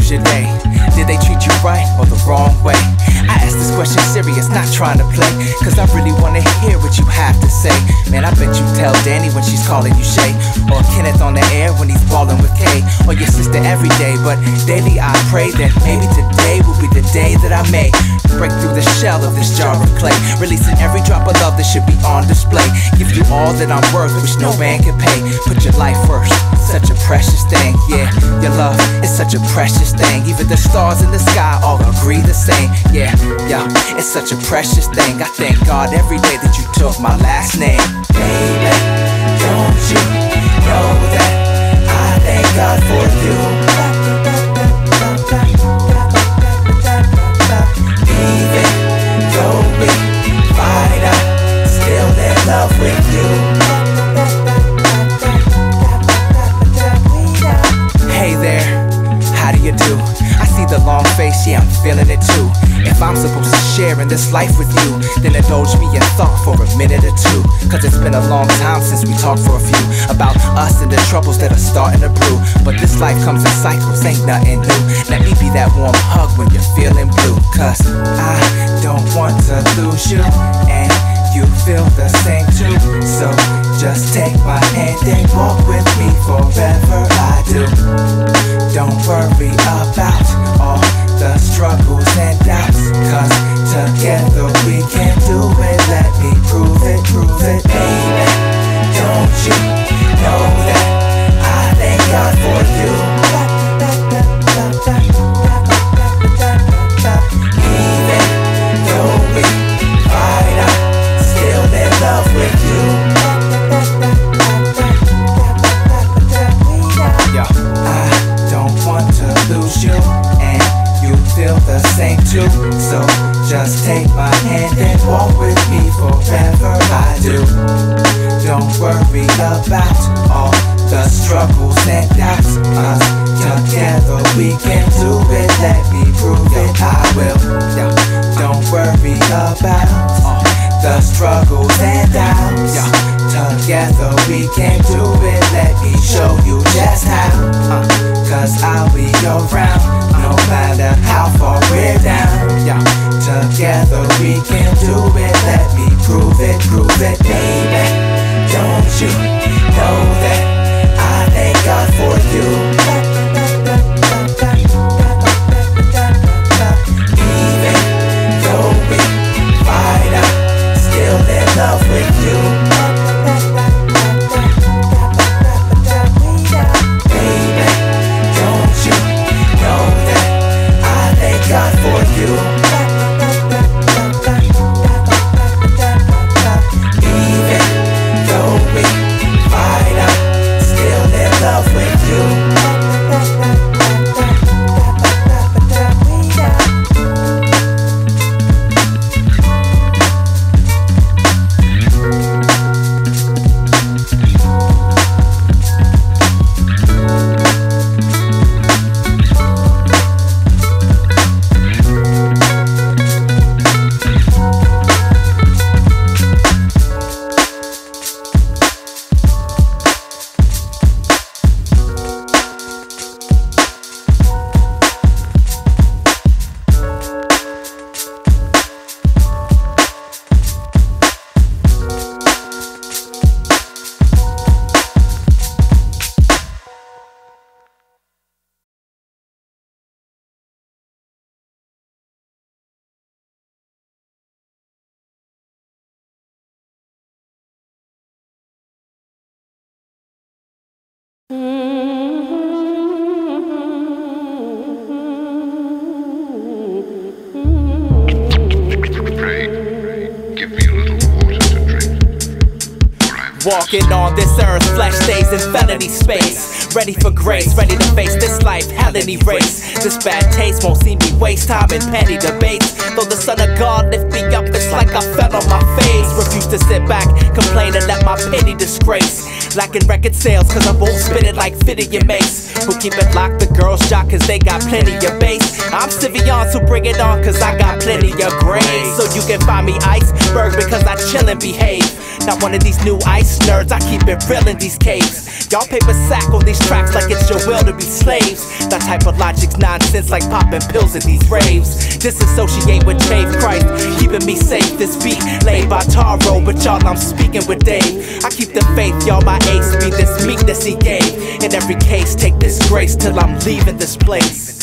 was your day? Did they treat you right or the wrong way? I ask this question serious, not trying to play, cause I really wanna hear what you have to say. Man, I bet you tell Danny when she's calling you Shay, or Kenneth on the air when he's ballin' with Kay, or your sister every day. But daily I pray that maybe today will be the day that I may break through the shell of this jar of clay, releasing every drop of love that should be on display. Give you all that I'm worth, which no man can pay. Put your life first, such a precious thing. Yeah, your love is such a precious thing. Even the stars in the sky all agree the same. Yeah, it's such a precious thing. I thank God every day that you took my last name. Baby, don't you know that I thank God for you? Even though we fight, I still in love with you. Hey there, how do you do? I see the long face, yeah, I'm feeling it too. If I'm supposed to share in this life with you, then indulge me in thought for a minute or two. Cause it's been a long time since we talked for a few, about us and the troubles that are starting to brew. But this life comes in cycles, ain't nothing new. Let me be that warm hug when you're feeling blue. Cause I don't want to lose you, and you feel the same too. So just take my hand and walk with me forever. I do. Don't worry about all the struggles and doubts, cause together we can do it. Let me prove it, baby. Don't you know that I thank God for you? Even though we fight, I'm still in love with you. I don't want to lose you, and you feel the same too. So just take my hand and walk with me forever. I do. Don't worry about all the struggles and doubts. Us together we can do it. Let me prove it. I will. Don't worry about all the struggles and doubts. Together we can do it. Let me show you just how. Cause I'll be around no matter how far we're down. Together we can do it. Let me prove it, baby. Don't you know that I thank God for you? Even though we fight, I'm still in love with you. Baby, don't you know that I thank God for you? Even though we fight, I'm still in love with you. Walking on this earth, flesh stays in felony space. Ready for grace, ready to face this life, hell any race. This bad taste won't see me waste time in petty debates. Though the Son of God lift me up, it's like I fell on my face. Refuse to sit back, complain and let my pity disgrace. Lacking record sales cause I won't spit it like fitting your mace. Who keep it locked, the girls jock cause they got plenty of bass. I'm Sivion, so bring it on cause I got plenty of grace. So you can find me iceberg because I chill and behave. Not one of these new ice nerds, I keep it real in these caves. Y'all paper sack on these tracks like it's your will to be slaves. That type of logic's nonsense like popping pills at these raves. Disassociate with Chave Christ, keeping me safe. This beat laid by Taro, but y'all I'm speaking with Dave. I keep the faith, y'all my ace, be this meekness he gave. In every case, take this grace till I'm leaving this place.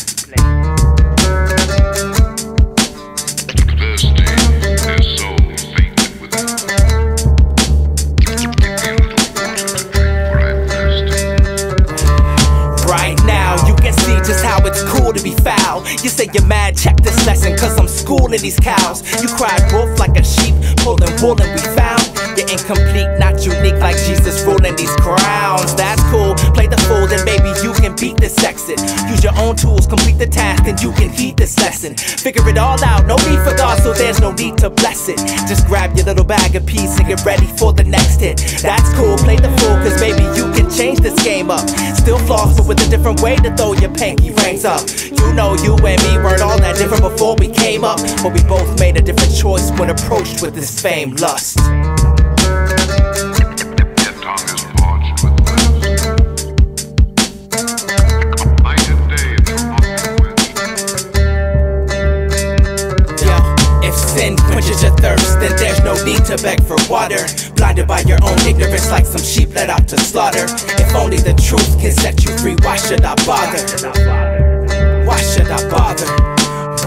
Just how it's cool to be foul. You say you're mad, check this lesson, cause I'm schooling these cows. You cried wolf like a sheep, pulling wool and we found you're incomplete, not unique like Jesus ruling these crowns. That's cool, play the fool, then maybe you can beat this exit. Use your own tools, complete the task, and you can heed this lesson. Figure it all out, no need for God, so there's no need to bless it. Just grab your little bag of peace and get ready for the next hit. That's cool, play the fool, cause maybe you can change this game up. Still floss, but with a different way to throw your pinky rings up. You know you and me weren't all that different before we came up, but we both made a different choice when approached with this fame lust. Sin quenches your thirst, then there's no need to beg for water. Blinded by your own ignorance like some sheep led out to slaughter. If only the truth can set you free, why should I bother? Why should I bother?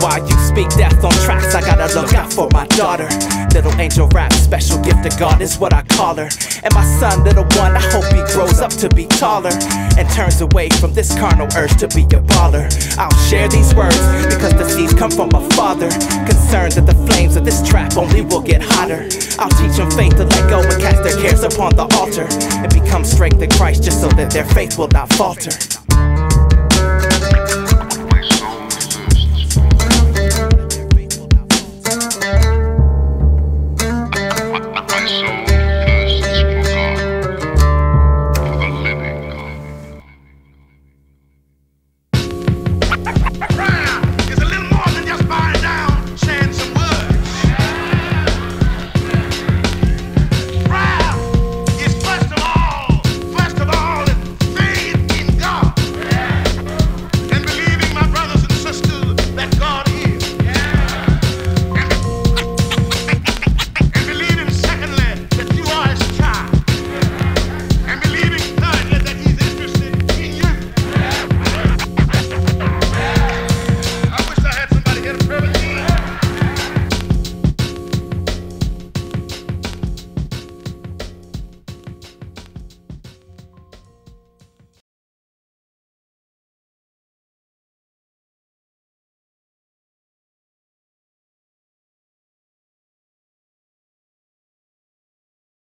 While you speak death on tracks, I gotta look out for my daughter. Little angel rap, special gift of God is what I call her. And my son, little one, I hope he grows up to be taller and turns away from this carnal urge to be a baller. I'll share these words because the seeds come from my father, concerned that the flames of this trap only will get hotter. I'll teach them faith to let go and cast their cares upon the altar and become strength in Christ just so that their faith will not falter.